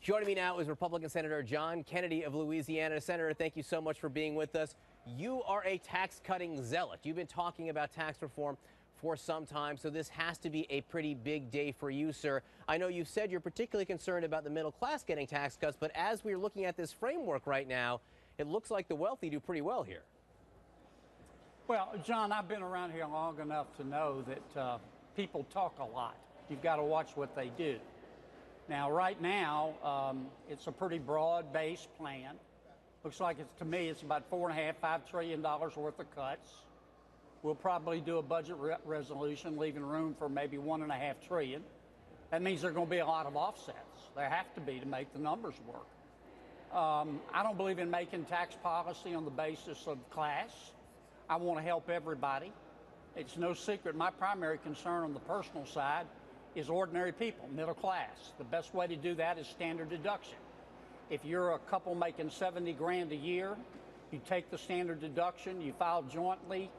Joining me now is Republican Senator John Kennedy of Louisiana. Senator, thank you so much for being with us. You are a tax-cutting zealot. You've been talking about tax reform for some time, so this has to be a pretty big day for you, sir. I know you've said you're particularly concerned about the middle class getting tax cuts, but as we're looking at this framework right now, it looks like the wealthy do pretty well here. Well, John, I've been around here long enough to know that people talk a lot. You've got to watch what they do. Now, right now, it's a pretty broad-based plan. Looks like to me, it's about $4.5–5 trillion worth of cuts. We'll probably do a budget resolution, leaving room for maybe $1.5 trillion. That means there are going to be a lot of offsets. There have to be to make the numbers work. I don't believe in making tax policy on the basis of class. I want to help everybody. It's no secret my primary concern on the personal side is ordinary people, middle class. The best way to do that is standard deduction. If you're a couple making 70 grand a year, you take the standard deduction, you file jointly,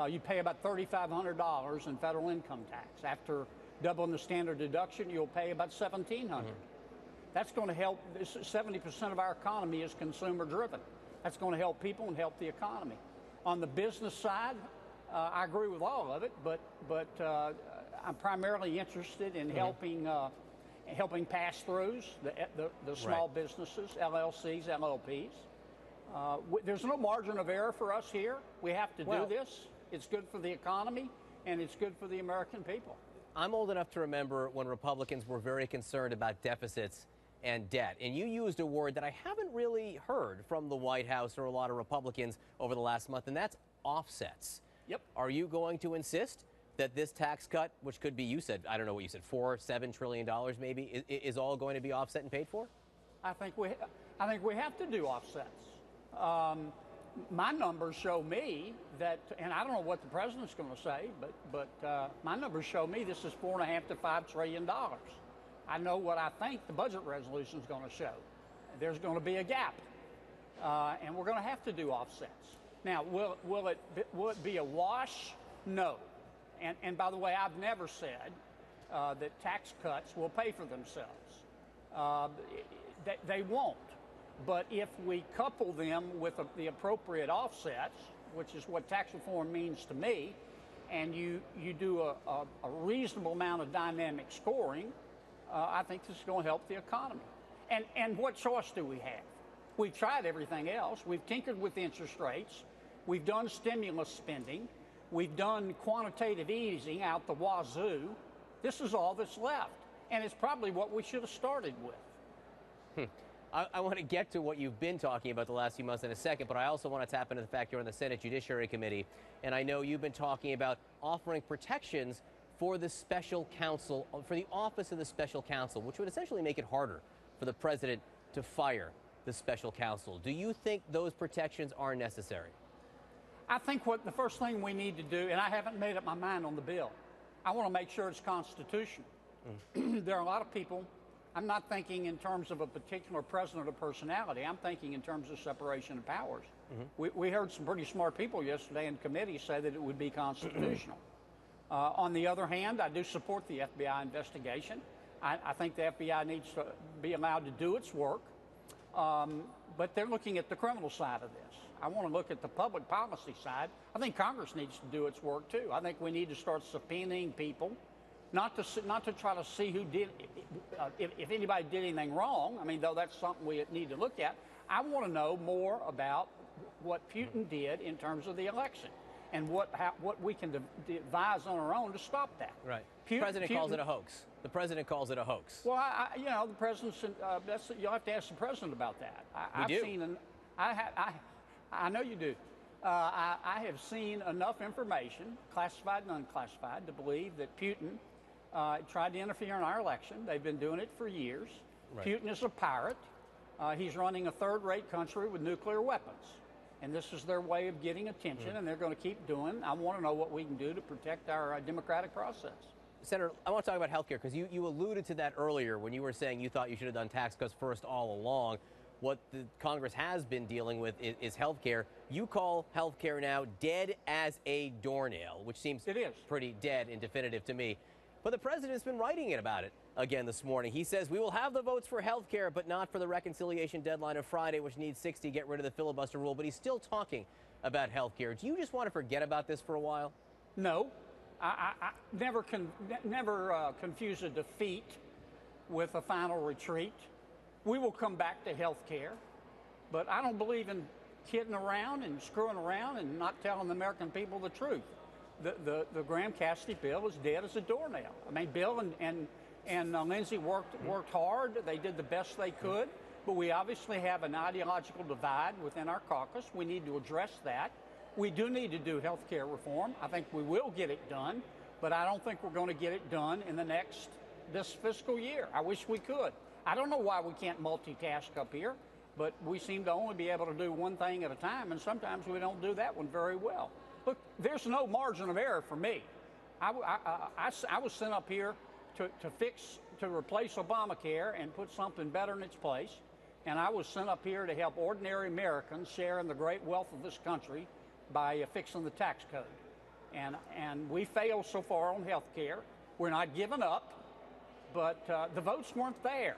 you pay about $3,500 in federal income tax. After doubling the standard deduction, you'll pay about $1,700. That's going to help. 70% of our economy is consumer driven. That's going to help people and help the economy. On the business side, I agree with all of it, but I'm primarily interested in helping pass-throughs, the small businesses, LLCs, LLPs. There's no margin of error for us here. We have to do this. It's good for the economy, and it's good for the American people. I'm old enough to remember when Republicans were very concerned about deficits and debt. And you used a word that I haven't really heard from the White House or a lot of Republicans over the last month, and that's offsets. Yep. Are you going to insist that this tax cut, which could be, you said, I don't know what you said, $4–7 trillion maybe, is all going to be offset and paid for? I think we have to do offsets. My numbers show me that, and I don't know what the president's going to say, but my numbers show me this is $4.5–5 trillion. I know what I think the budget resolution is going to show. There's going to be a gap, and we're going to have to do offsets. Now, will it be a wash? No. And by the way, I've never said that tax cuts will pay for themselves. They won't. But if we couple them with the appropriate offsets, which is what tax reform means to me, and you do a reasonable amount of dynamic scoring, I think this is going to help the economy. And what choice do we have? We've tried everything else. We've tinkered with interest rates. We've done stimulus spending. We've done quantitative easing out the wazoo. This is all that's left. And it's probably what we should have started with. I want to get to what you've been talking about the last few months in a second, but I also want to tap into the fact you're on the Senate Judiciary Committee, and I know you've been talking about offering protections for the special counsel, for the office of the special counsel, which would essentially make it harder for the president to fire the special counsel. Do you think those protections are necessary? I think the first thing we need to do, and I haven't made up my mind on the bill, I want to make sure it's constitutional. There are a lot of people. I'm not thinking in terms of a particular president or personality. I'm thinking in terms of separation of powers. We heard some pretty smart people yesterday in committee say that it would be constitutional. On the other hand, I do support the FBI investigation. I think the FBI needs to be allowed to do its work. But they're looking at the criminal side of this. I want to look at the public policy side. I think Congress needs to do its work, too. I think we need to start subpoenaing people. Not to try to see who did, if anybody did anything wrong. I mean, though that's something we need to look at. I want to know more about what Putin did in terms of the election and what we can devise on our own to stop that. Right. The president calls it a hoax. The president calls it a hoax. Well, the president's. You'll have to ask the president about that. I know you do. I have seen enough information, classified and unclassified, to believe that Putin tried to interfere in our election. They've been doing it for years. Right. Putin is a pirate. He's running a third-rate country with nuclear weapons. And this is their way of getting attention, and they're going to keep doing. I want to know what we can do to protect our democratic process. Senator, I want to talk about health care, because you alluded to that earlier when you were saying you thought you should have done tax cuts first all along. What the Congress has been dealing with is health care. You call health care now dead as a doornail, which seems pretty dead and definitive to me. But the president's been writing about it again this morning. He says we will have the votes for health care, but not for the reconciliation deadline of Friday, which needs 60 to get rid of the filibuster rule. But he's still talking about health care. Do you just want to forget about this for a while? No, I never confuse a defeat with a final retreat. We will come back to health care, but I don't believe in kidding around and screwing around and not telling the American people the truth. The Graham-Cassidy bill is dead as a doornail. I mean, Bill and Lindsey worked hard. They did the best they could, but we obviously have an ideological divide within our caucus. We need to address that. We do need to do health care reform. I think we will get it done, but I don't think we're going to get it done in this fiscal year. I wish we could. I don't know why we can't multitask up here, but we seem to only be able to do one thing at a time, and sometimes we don't do that one very well. Look, there's no margin of error for me. I was sent up here to replace Obamacare and put something better in its place, and I was sent up here to help ordinary Americans share in the great wealth of this country by fixing the tax code. And we failed so far on health care. We're not giving up, but the votes weren't there.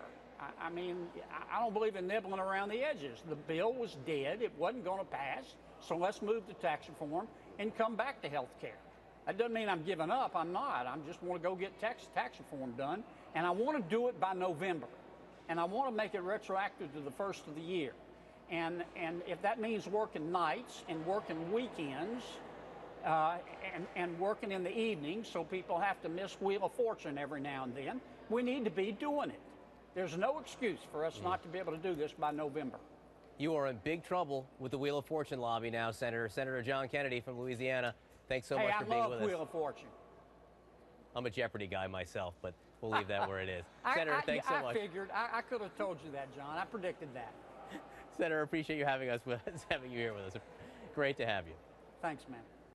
I mean, I don't believe in nibbling around the edges. The bill was dead. It wasn't going to pass. So let's move to tax reform and come back to health care. That doesn't mean I'm giving up. I'm not. I just want to go get tax reform done. And I want to do it by November. And I want to make it retroactive to the first of the year. And if that means working nights and working weekends and working in the evening so people have to miss Wheel of Fortune every now and then, we need to be doing it. There's no excuse for us not to be able to do this by November. You are in big trouble with the Wheel of Fortune lobby now, Senator. Senator John Kennedy from Louisiana, thanks so much for being with us. I love Wheel of Fortune. I'm a Jeopardy guy myself, but we'll leave that where it is. Senator, thanks so much. I figured. I could have told you that, John. I predicted that. Senator, appreciate you having you here with us. Great to have you. Thanks, man.